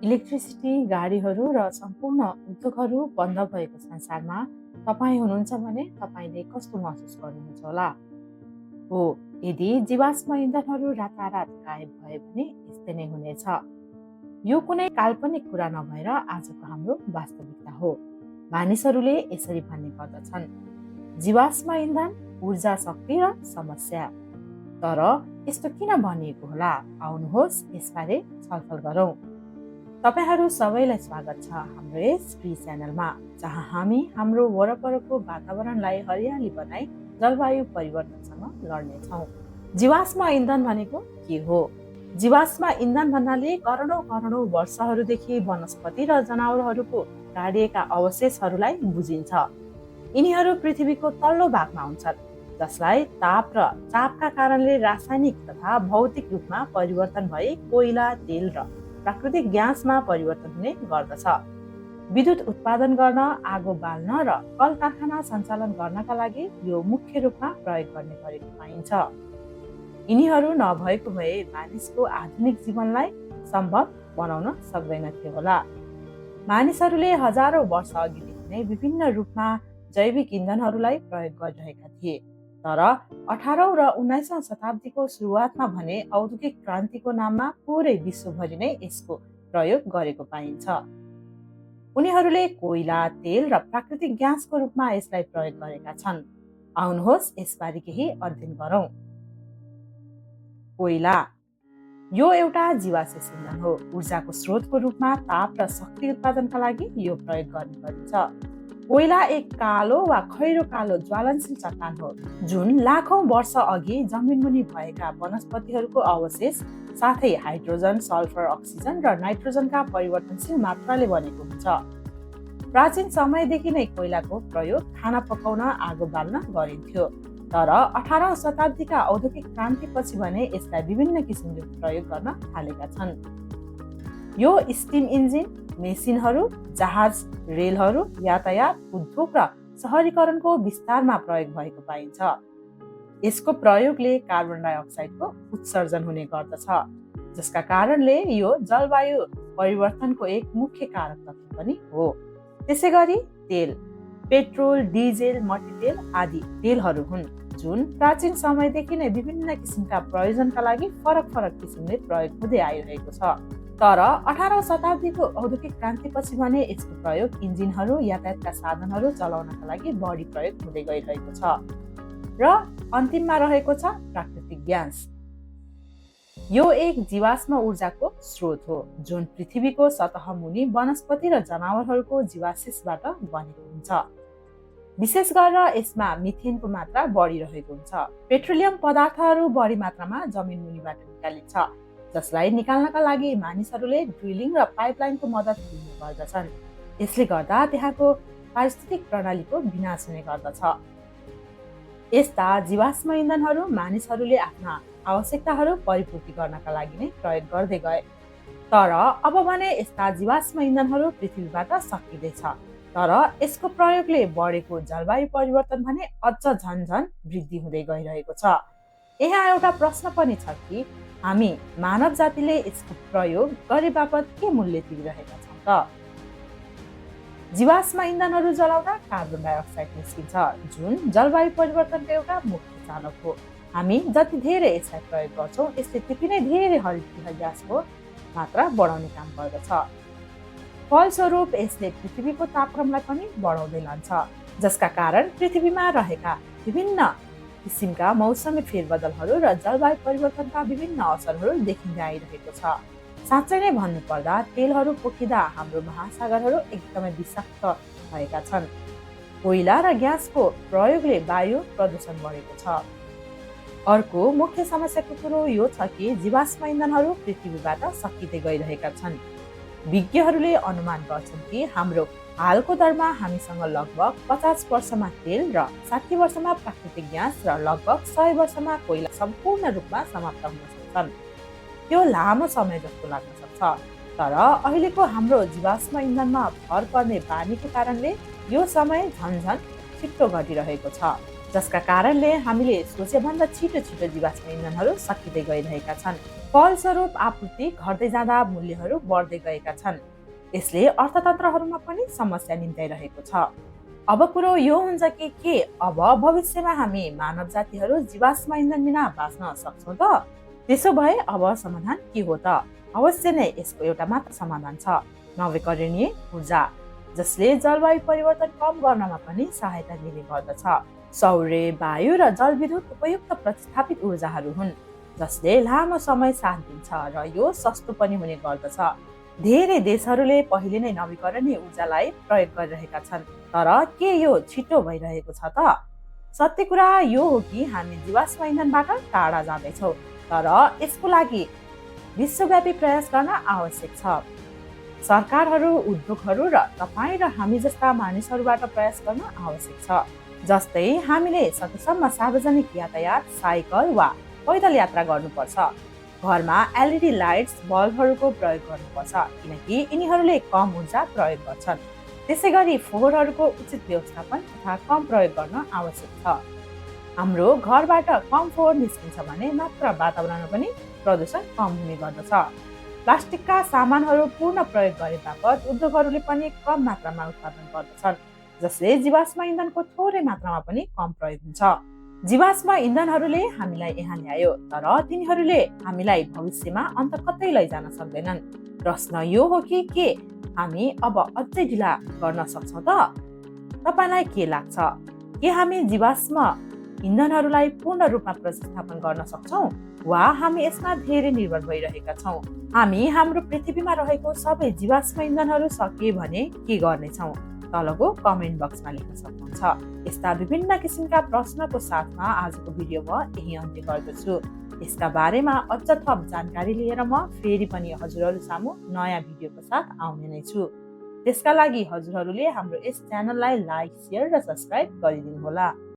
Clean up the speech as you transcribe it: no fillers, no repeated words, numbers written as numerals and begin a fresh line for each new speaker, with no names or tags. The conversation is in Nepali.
इलेक्ट्रिसिटी, गाडीहरू र सम्पूर्ण उद्योगहरू बन्द भएको संसारमा तपाईँ हुनुहुन्छ भने तपाईँले कस्तो महसुस गर्नुहुन्छ होला? हो, यदि जीवाश्म इन्धनहरू रातारात गायब भयो भने यस्तै नै हुनेछ। यो कुनै काल्पनिक कुरा नभएर आजको हाम्रो वास्तविकता हो। मानिसहरूले यसरी भन्ने गर्दछन्, जीवाश्म इन्धन, ऊर्जा, शक्ति र समस्या। तर यस्तो किन भनिएको होला? आउनुहोस् यसबारे छलफल गरौँ। तपाईहरू सबैलाई स्वागत छ हाम्रो यस फ्री च्यानलमा, जहाँ हामी हाम्रो वरपरको वातावरणलाई हरियाली बनाई जलवायु परिवर्तनसँग लड्नेछौँ। जीवाश्म इन्धन भनेको के हो? जीवाश्म इन्धन भन्नाले करोडौं वर्षहरूदेखि वनस्पति र जनावरहरूको गाडिएका अवशेषहरूलाई बुझिन्छ। यिनीहरू पृथ्वीको तल्लो भागमा हुन्छन्, जसलाई ताप र चापका कारणले रासायनिक तथा भौतिक रूपमा परिवर्तन भई कोइला, तेल र प्राकृतिक ग्यासमा परिवर्तन हुने गर्दछ। विद्युत उत्पादन गर्न, आगो बाल्न र कल कारखाना सञ्चालन गर्नका लागि यो मुख्य रूपमा प्रयोग गर्ने गरेको पाइन्छ। यिनीहरू नभएको भए मानिसको आधुनिक जीवनलाई सम्भव बनाउन सक्दैनथे होला। मानिसहरूले हजारौं वर्ष अघिदेखि नै विभिन्न रूपमा जैविक इन्धनहरूलाई प्रयोग गरिरहेका थिए। तर 18औं र 19औं शताब्दीको सुरुवातमा भने औद्योगिक क्रान्तिको नाममा पुरै विश्वभरि नै यसको प्रयोग गरेको पाइन्छ। उनीहरूले कोइला, तेल र प्राकृतिक ग्यासको रूपमा यसलाई प्रयोग गरेका छन्। आउनुहोस् यसबारे केही अध्ययन गरौँ। कोइला यो एउटा जीवाश्म इन्धन हो। ऊर्जाको स्रोतको रूपमा ताप र शक्ति उत्पादनका लागि यो प्रयोग गर्ने गरिन्छ। कोइला एक कालो वा खैरो कालो ज्वलनशील चट्टान हो, जुन लाखौं वर्ष अघि जमिनमुनि भएका वनस्पतिहरूको अवशेष साथै हाइड्रोजन, सल्फर, अक्सिजन र नाइट्रोजनका परिवर्तनशील मात्राले बनेको हुन्छ। प्राचीन समयदेखि नै कोइलाको प्रयोग खाना पकाउन, आगो बाल्न गरिन्थ्यो। तर 18औं शताब्दीका औद्योगिक क्रान्तिपछि भने यसलाई विभिन्न किसिमले प्रयोग गर्न थालेका छन्। यो स्टिम इन्जिन, मेसिनहरू, जहाज, रेलहरू, यातायात, उद्योग र सहरीकरणको विस्तारमा प्रयोग भएको पाइन्छ। यसको प्रयोगले कार्बन डाइअक्साइडको उत्सर्जन हुने गर्दछ, जसका कारणले यो जलवायु परिवर्तनको एक मुख्य कारक तत्व पनि हो। त्यसै गरी तेल, पेट्रोल, डिजेल, मट्टीतेल आदि तेलहरू हुन्, जुन प्राचीन समयदेखि नै विभिन्न किसिमका प्रयोजनका लागि फरक किसिमले प्रयोग हुँदै आइरहेको छ। तर 18औं शताब्दीको औद्योगिक क्रान्तिपछि भने यसको प्रयोग इन्जिनहरू, यातायातका साधनहरू चलाउनका लागि बढी प्रयोग हुँदै गइरहेको छ। र अन्तिममा रहेको छ प्राकृतिक ग्यास। यो एक जीवाश्म ऊर्जाको स्रोत हो, जुन पृथ्वीको सतह मुनि वनस्पति र जनावरहरूको जीवावशेषबाट बनेको हुन्छ। विशेष गरेर यसमा मिथेनको मात्रा बढी रहेको हुन्छ। पेट्रोलियम पदार्थहरू बढी मात्रामा जमिन मुनिबाट निकालिन्छ, जसलाई निकाल्नका लागि मानिसहरूले ड्रिलिङ र पाइपलाइनको मद्दत लिने गर्दछन्। यसले गर्दा त्यहाँको पारिस्थितिक प्रणालीको विनाश हुने गर्दछ। यस्ता जीवाश्म इन्धनहरू मानिसहरूले आफ्ना आवश्यकताहरू परिपूर्ति गर्नका लागि नै प्रयोग गर्दै गए। तर अब भने यस्ता जीवाश्म इन्धनहरू पृथ्वीबाट सकिँदैछ। तर यसको प्रयोगले बढेको जलवायु परिवर्तन भने अझ झन वृद्धि हुँदै गइरहेको छ। यहाँ एउटा प्रश्न पनि छ कि हामी मानव जातिले यसको प्रयोग गरे बापत के मूल्य तिरिरहेका छौँ त? जीवाश्म इन्धनहरू जलाउँदा कार्बन डाइअक्साइड निस्किन्छ, जुन जलवायु परिवर्तनको एउटा मुख्य चालक हो। हामी जति धेरै यसलाई प्रयोग गर्छौँ, यसले त्यति नै धेरै हरितगृह ग्यासको मात्रा बढाउने काम गर्दछ। फलस्वरूप यसले पृथ्वीको तापक्रमलाई पनि बढाउँदै लान्छ, जसका कारण पृथ्वीमा रहेका विभिन्न किसिमका मौसमी फेरबदलहरू र जलवायु परिवर्तनका विभिन्न असरहरू देखिँदै आइरहेको छ। साँच्चै नै भन्नुपर्दा तेलहरू पोखिँदा हाम्रो महासागरहरू एकदमै विषाक्त भएका छन्। कोइला र ग्यासको प्रयोगले वायु प्रदूषण बढेको छ। अर्को मुख्य समस्याको कुरो यो छ कि जीवाश्म इन्धनहरू पृथ्वीबाट सकिँदै गइरहेका छन्। विज्ञहरूले अनुमान गर्छन् कि हाम्रो हालको दरमा हामीसँग लगभग 50 वर्षमा तेल र 60 वर्षमा प्राकृतिक ग्यास र लगभग 100 वर्षमा कोइला सम्पूर्ण रूपमा समाप्त हुन सक्छन्। त्यो लामो समय जस्तो लाग्न सक्छ, तर अहिलेको हाम्रो जीवाश्म इन्धनमा भर पर्ने बानीको कारणले यो समय झन छिट्टो घटिरहेको छ। जसका कारणले हामीले सोचेभन्दा छिटो छिटो जीवाश्म इन्धनहरू सकिँदै गइरहेका छन्। फलस्वरूप आपूर्ति घट्दै जाँदा मूल्यहरू बढ्दै गएका छन्। यसले अर्थतन्त्रहरूमा पनि समस्या निम्त्याइरहेको छ। अब कुरो यो हुन्छ कि अब भविष्यमा हामी मानव जातिहरू जीवाश्म इन्धन बिना बाँच्न सक्छौँ त? त्यसो भए अब समाधान के हो त? अवश्य नै यसको एउटा मात्र समाधान छ, नवीकरणीय ऊर्जा, जसले जलवायु परिवर्तन कम गर्नमा पनि सहायता दिने गर्दछ। सौर्य, वायु र जलविद्युत उपयुक्त प्रतिस्थापित ऊर्जाहरू हुन् जसले लामो समय साथ दिन्छ र यो सस्तो पनि हुने गर्दछ। धेरै देशहरूले पहिले नै नवीकरणीय ऊर्जालाई प्रयोग गरिरहेका छन्, तर के यो छिटो भइरहेको छ त? सत्य कुरा यो हो कि हामी जीवाश्म इन्धनबाट टाढा जाँदैछौँ, तर यसको लागि विश्वव्यापी प्रयास गर्न आवश्यक छ। सरकारहरू, उद्योगहरू र तपाईँ र हामी जस्ता मानिसहरूबाट प्रयास गर्न आवश्यक छ। जस्तै हामीले सकेसम्म सार्वजनिक यातायात, साइकल वा पैदल यात्रा गर्नुपर्छ। घरमा एलइडी लाइट्स, बल्बहरूको प्रयोग गर्नुपर्छ किनकि यिनीहरूले कम ऊर्जा प्रयोग गर्छन्। त्यसै गरी फोहोरहरूको उचित व्यवस्थापन तथा कम प्रयोग गर्न आवश्यक छ। हाम्रो घरबाट कम फोहोर निस्किन्छ भने मात्र वातावरणमा पनि प्रदूषण कम हुने गर्दछ। प्लास्टिकका सामानहरू पूर्ण प्रयोग गरे बापत उद्योगहरूले पनि कम मात्रामा उत्पादन गर्दछन्, जसले जीवाश्म इन्धनको थोरै मात्रामा पनि कम प्रयोग हुन्छ। जीवाश्म इन्धनहरूले हामीलाई यहाँ ल्यायो, तर तिनीहरूले हामीलाई भविष्यमा अन्त कतै लैजान सक्दैनन्। प्रश्न यो हो कि के हामी अब अझै ढिला गर्न सक्छौँ त? तपाईँलाई के लाग्छ? के हामी जीवाश्म इन्धनहरूलाई पूर्ण रूपमा प्रतिस्थापन गर्न सक्छौँ वा हामी यसमा धेरै निर्भर भइरहेका छौँ? हामी हाम्रो पृथ्वीमा रहेको सबै जीवाश्म इन्धनहरू सकिए भने के गर्नेछौँ? तलको कमेन्ट बक्समा लेख्न सक्नुहुन्छ। यस्ता विभिन्न किसिमका प्रश्नको साथमा आजको भिडियो म यही अन्त्य गर्दछु। यसका बारेमा अझ थप जानकारी लिएर म फेरि पनि हजुरहरू सामु नयाँ भिडियोको साथ आउने नै छु। त्यसका लागि हजुरहरूले हाम्रो यस च्यानललाई लाइक, सेयर र सब्स्क्राइब गरिदिनु होला।